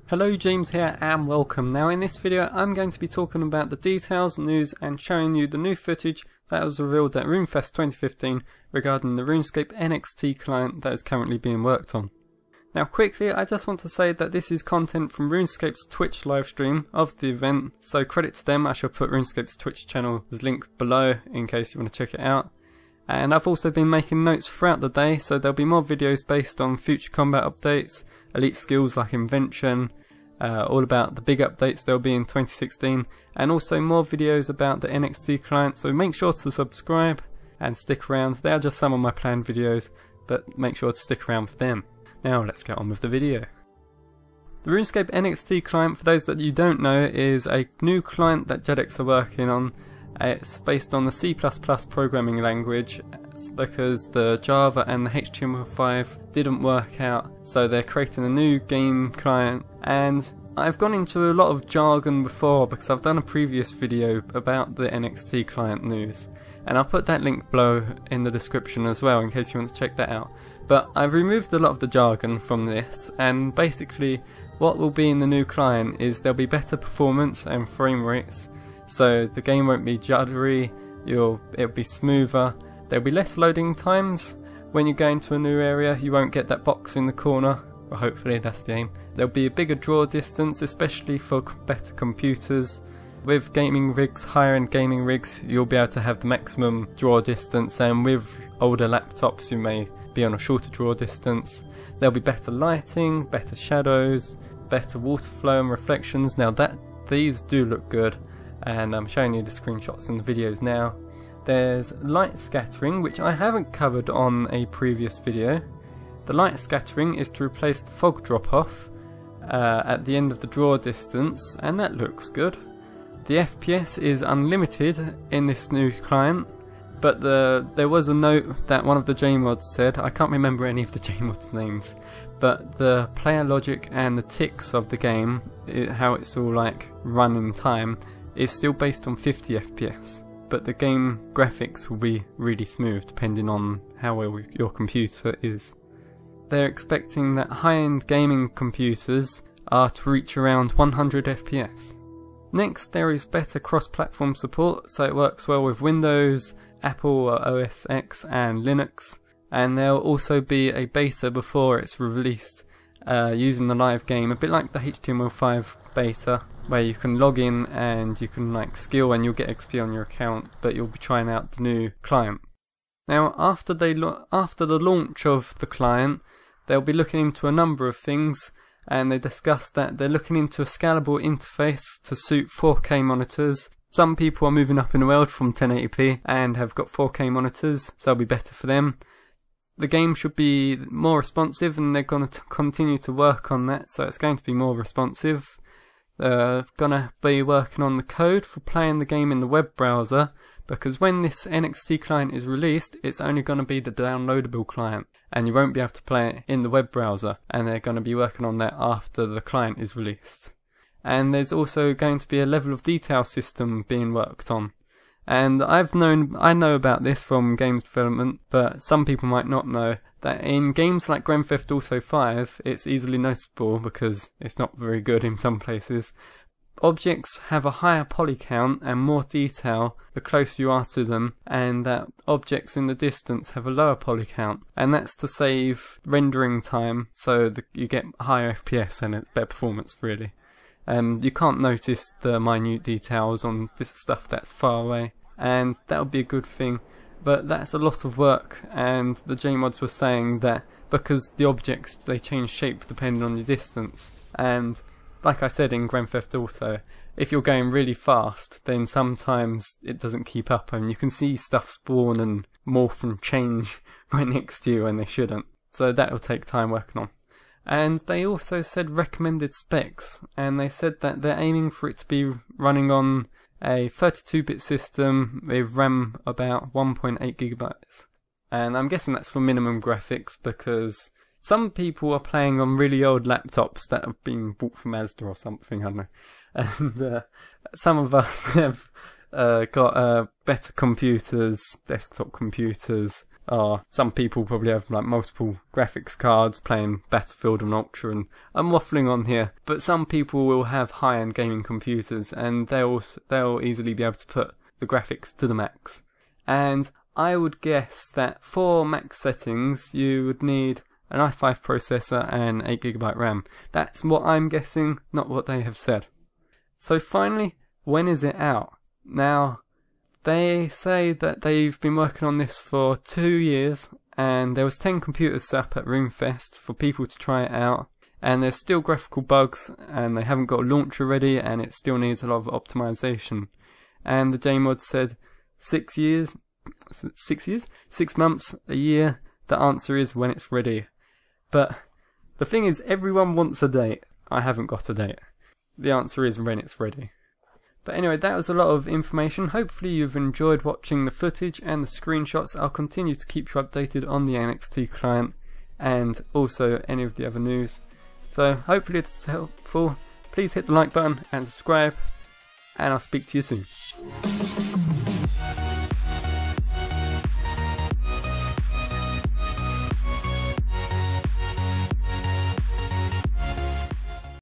Hello, James here and welcome. Now in this video I'm going to be talking about the details, news and showing you the new footage that was revealed at RuneFest 2015 regarding the RuneScape NXT client that is currently being worked on. Now quickly, I just want to say that this is content from RuneScape's Twitch livestream of the event, so credit to them. I shall put RuneScape's Twitch channel as linked below in case you want to check it out. And I've also been making notes throughout the day, so there'll be more videos based on future combat updates, elite skills like invention, all about the big updates there'll be in 2016, and also more videos about the NXT client, so make sure to subscribe and stick around. They are just some of my planned videos, but make sure to stick around for them. Now let's get on with the video. The RuneScape NXT client, for those that you don't know, is a new client that Jagex are working on. It's based on the C++ programming language because the Java and the HTML5 didn't work out, so they're creating a new game client. And I've gone into a lot of jargon before because I've done a previous video about the NXT client news, and I'll put that link below in the description as well in case you want to check that out. But I've removed a lot of the jargon from this, and basically what will be in the new client is there'll be better performance and frame rates. So the game won't be juddery, it'll be smoother, there'll be less loading times. When you go into a new area you won't get that box in the corner, well, hopefully that's the aim. There'll be a bigger draw distance, especially for better computers. With gaming rigs, higher end gaming rigs, you'll be able to have the maximum draw distance, and with older laptops you may be on a shorter draw distance. There'll be better lighting, better shadows, better water flow and reflections. Now these do look good, and I'm showing you the screenshots in the videos now. There's light scattering, which I haven't covered on a previous video. The light scattering is to replace the fog drop off at the end of the draw distance, and that looks good. The FPS is unlimited in this new client, but there was a note that one of the JMods said, I can't remember any of the JMods names, but the player logic and the ticks of the game, how it's all like run in time, is still based on 50 FPS, but the game graphics will be really smooth depending on how well your computer is. They're expecting that high-end gaming computers are to reach around 100 FPS. Next, there is better cross-platform support, so it works well with Windows, Apple OS X and Linux, and there'll also be a beta before it's released using the live game, a bit like the HTML5 beta, where you can log in and you can like skill and you'll get XP on your account, but you'll be trying out the new client. Now after the launch of the client, they'll be looking into a number of things, and they discussed that they're looking into a scalable interface to suit 4K monitors. Some people are moving up in the world from 1080p and have got 4K monitors, so it'll be better for them. The game should be more responsive, and they're going to continue to work on that, so it's going to be more responsive. They're going to be working on the code for playing the game in the web browser, because when this NXT client is released, it's only going to be the downloadable client, and you won't be able to play it in the web browser, and they're going to be working on that after the client is released. And there's also going to be a level of detail system being worked on. And I know about this from games development, but some people might not know that in games like Grand Theft Auto 5, it's easily noticeable because it's not very good in some places. Objects have a higher poly count and more detail the closer you are to them, and that objects in the distance have a lower poly count, and that's to save rendering time, so you get higher FPS and it's better performance really. You can't notice the minute details on this stuff that's far away, and that would be a good thing, but that's a lot of work. And the JMods were saying that because the objects, they change shape depending on your distance, and like I said in Grand Theft Auto, if you're going really fast then sometimes it doesn't keep up, and you can see stuff spawn and morph and change right next to you when they shouldn't, so that will take time working on. And they also said recommended specs, and they said that they're aiming for it to be running on a 32-bit system with RAM about 1.8 gigabytes. And I'm guessing that's for minimum graphics, because some people are playing on really old laptops that have been bought from Asda or something, I don't know. And some of us have got better computers, desktop computers, are some people probably have like multiple graphics cards playing Battlefield and Ultra, and I'm waffling on here, but some people will have high-end gaming computers and they'll easily be able to put the graphics to the max. And I would guess that for max settings you would need an i5 processor and 8GB RAM. That's what I'm guessing, not what they have said. So finally, when is it out? Now, they say that they've been working on this for 2 years, and there was 10 computers set up at RuneFest for people to try it out, and there's still graphical bugs, and they haven't got a launcher ready, and it still needs a lot of optimization. And the JMod said 6 years, 6 months, a year. The answer is when it's ready. But the thing is, everyone wants a date. I haven't got a date. The answer is when it's ready. But anyway, that was a lot of information. Hopefully you've enjoyed watching the footage and the screenshots. I'll continue to keep you updated on the NXT client and also any of the other news. So hopefully it's helpful. Please hit the like button and subscribe, and I'll speak to you soon.